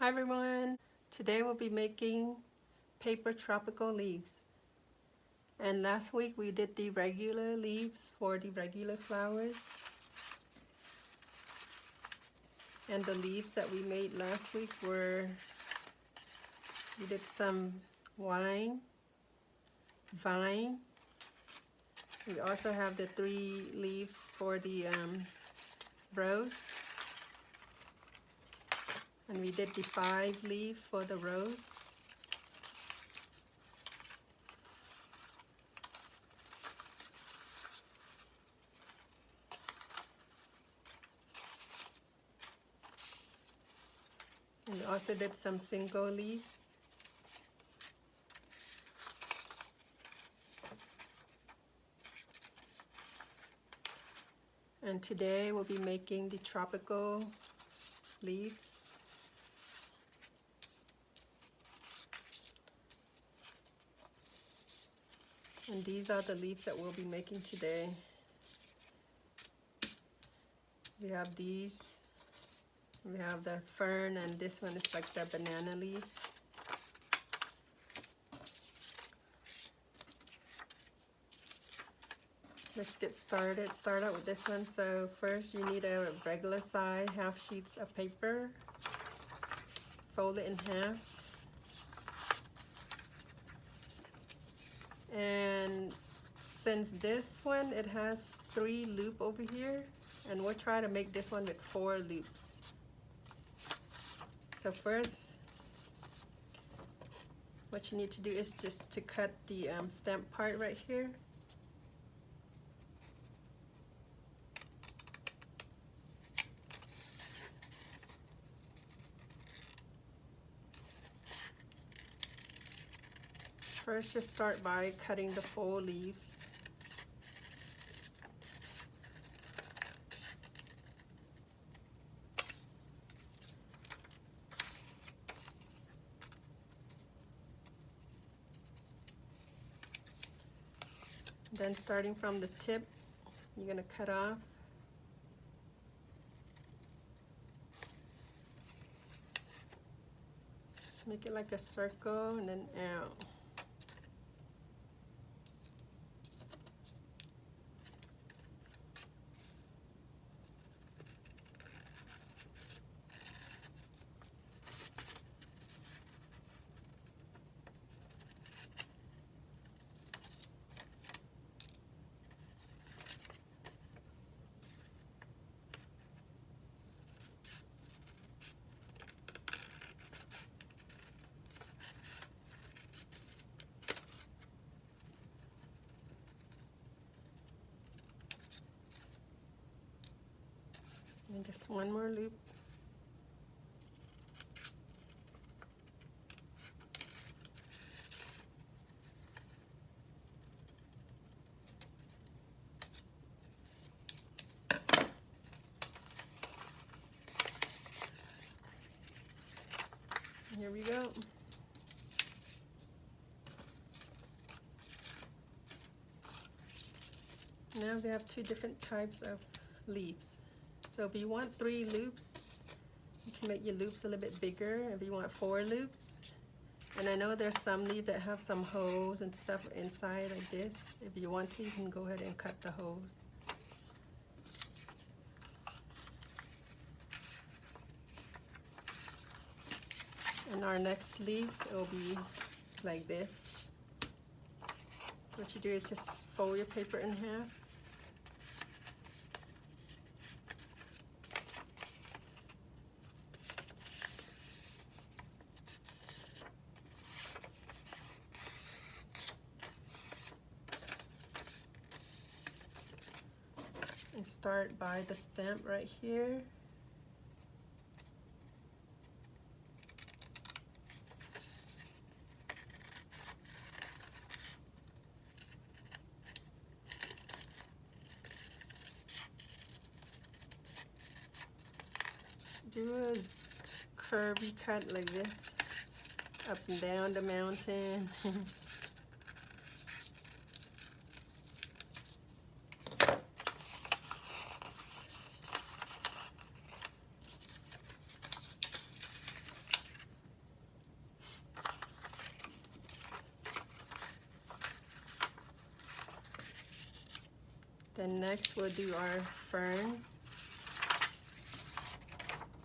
Hi everyone! Today we'll be making paper tropical leaves. And last week we did the regular leaves for the regular flowers. And the leaves that we made last week were, we did some vine. We also have the 3 leaves for the rose. And we did the 5 leaf for the rose. And we also did some single leaf. And today we'll be making the tropical leaves. And these are the leaves that we'll be making today. We have these. We have the fern, and this one is like the banana leaves. Let's get started. Start out with this one. So first you need a regular size half sheets of paper. Fold it in half. And since this one, it has 3 loops over here, and we'll try to make this one with 4 loops. So first, what you need to do is just to cut the stem part right here. First, just start by cutting the full leaves. Then starting from the tip, you're going to cut off. Just make it like a circle and then out. And just one more loop. Here we go. Now we have 2 different types of leaves. So if you want 3 loops, you can make your loops a little bit bigger. If you want 4 loops, and I know there's some leaves that have some holes and stuff inside like this. If you want to, you can go ahead and cut the holes. And our next leaf, it will be like this. So what you do is just fold your paper in half. And start by the stem right here. Just do a curvy cut like this, up and down the mountain. Then next we'll do our fern.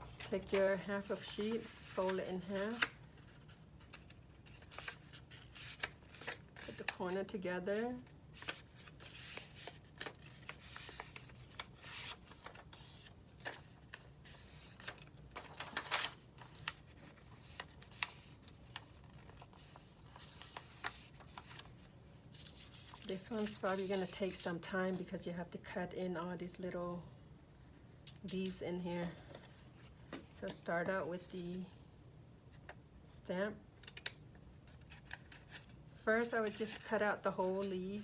Just take your half of sheet, fold it in half. Put the corner together. This one's probably going to take some time because you have to cut in all these little leaves in here. So start out with the stamp. First I would just cut out the whole leaf.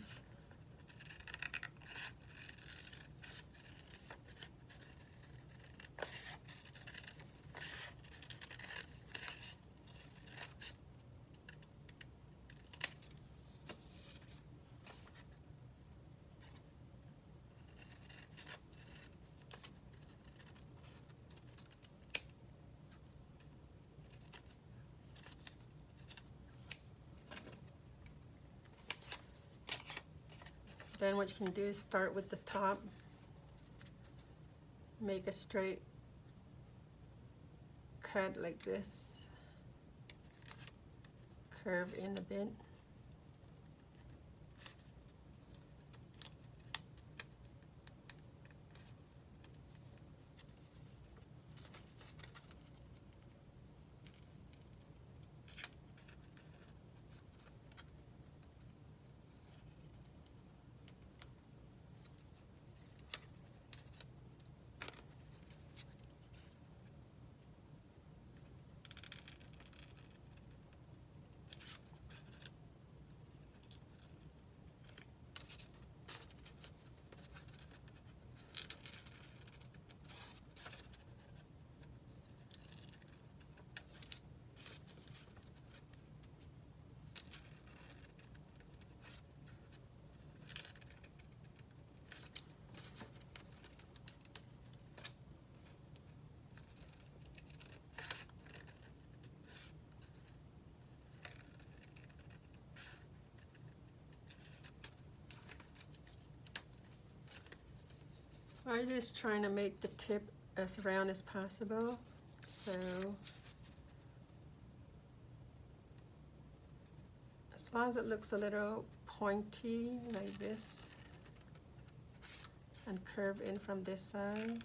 Then what you can do is start with the top, make a straight cut like this, curve in a bit. So I'm just trying to make the tip as round as possible. So as long as it looks a little pointy like this and curve in from this side.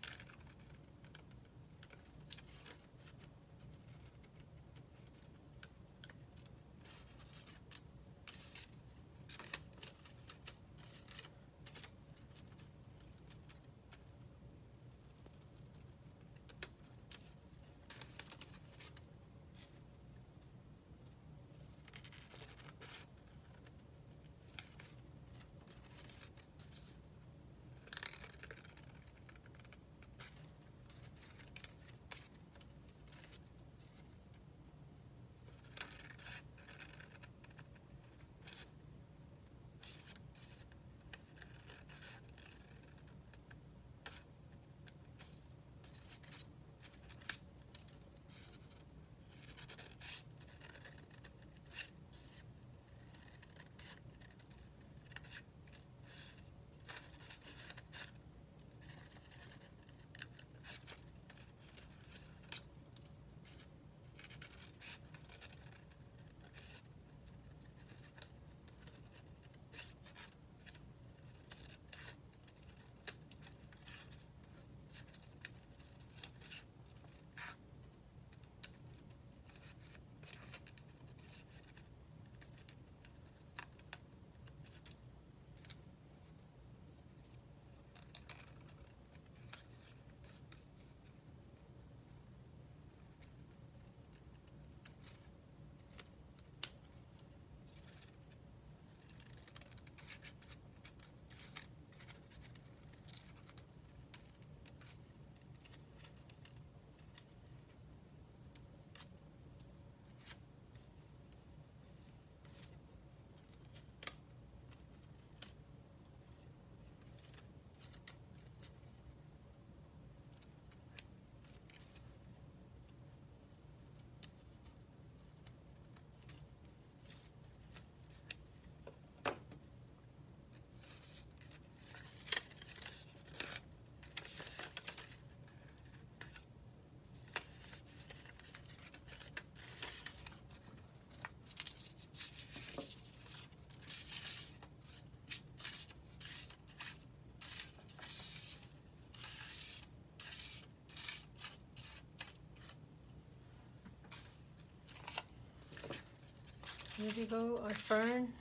Here we go, our fern.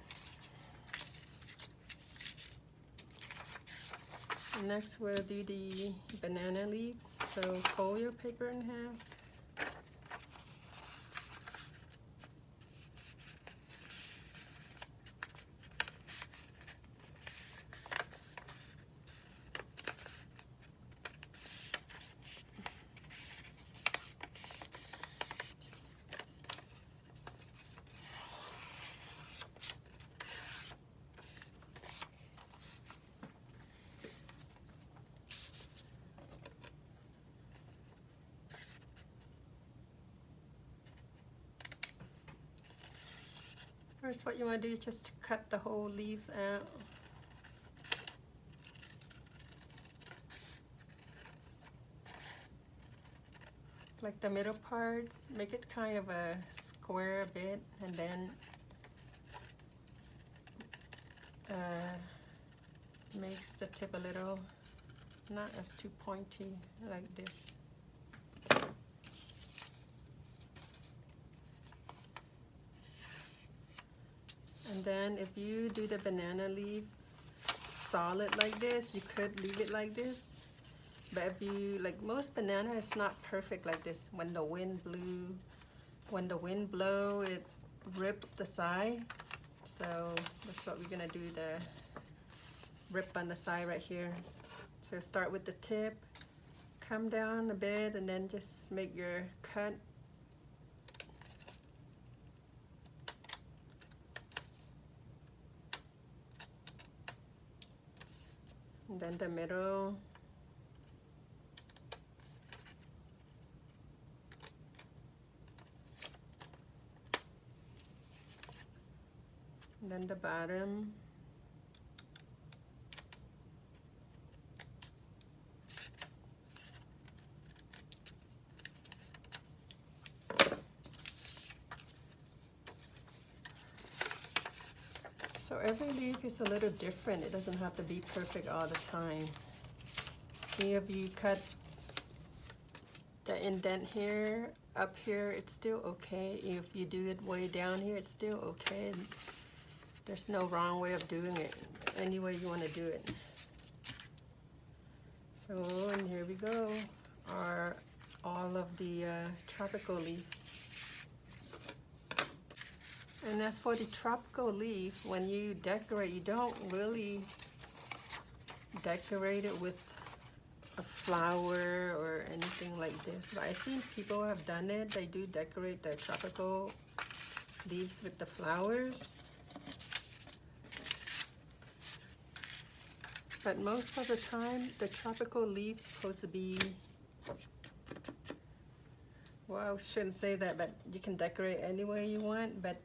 Next we'll do the banana leaves. So fold your paper in half. First, what you want to do is just cut the whole leaves out. Like the middle part, make it kind of a square a bit, and then makes the tip a little, not as too pointy like this. And then if you do the banana leaf solid like this, you could leave it like this. But if you, like most banana, it's not perfect like this. When the wind blow, it rips the side. So that's what we're gonna do, the rip on the side right here. So start with the tip, come down a bit, and then just make your cut. And then the middle. And then the bottom. So every leaf is a little different. It doesn't have to be perfect all the time. If you cut the indent here, up here, it's still okay. If you do it way down here, it's still okay. There's no wrong way of doing it. Any way you want to do it. So, and here we go, are all of the tropical leaves. And as for the tropical leaf, when you decorate, you don't really decorate it with a flower or anything like this. But I've seen people have done it. They do decorate the tropical leaves with the flowers. But most of the time, the tropical leaves supposed to be, well, I shouldn't say that, but you can decorate any way you want. But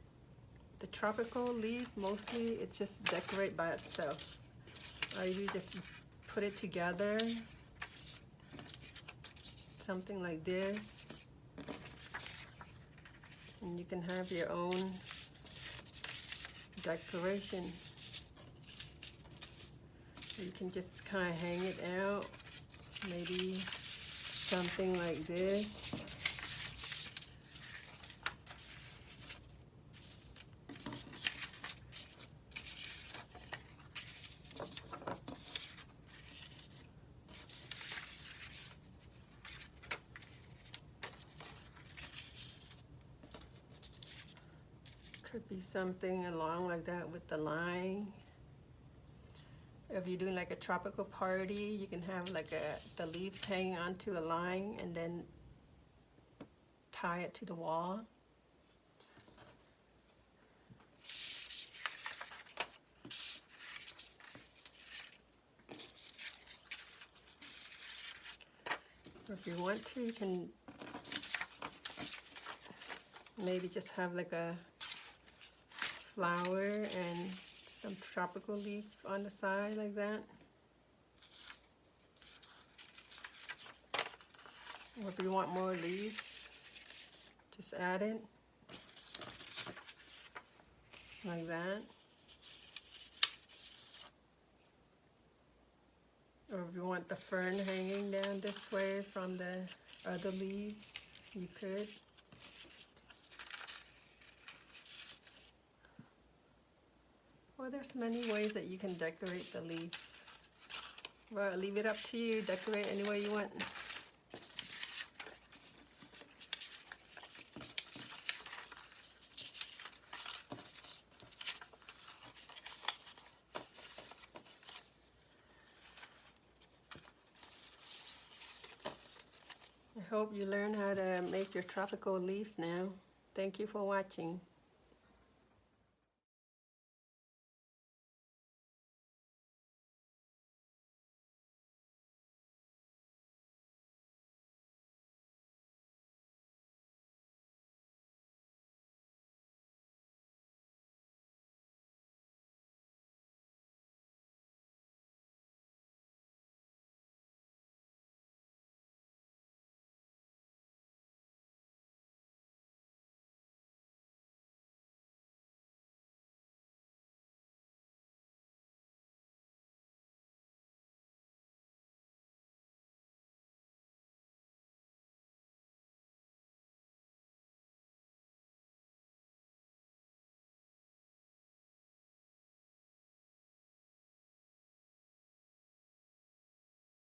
the tropical leaf, mostly, it's just decorate by itself. Or you just put it together, something like this. And you can have your own decoration. You can just kind of hang it out, maybe something like this. Could be something along like that with the line. If you're doing like a tropical party, you can have like the leaves hanging onto a line and then tie it to the wall. Or if you want to, you can maybe just have like a flower and some tropical leaf on the side like that. Or if you want more leaves, just add it like that. Or if you want the fern hanging down this way from the other leaves, you could. Well, there's many ways that you can decorate the leaves. Well, I'll leave it up to you. Decorate any way you want. I hope you learn how to make your tropical leaf now. Thank you for watching.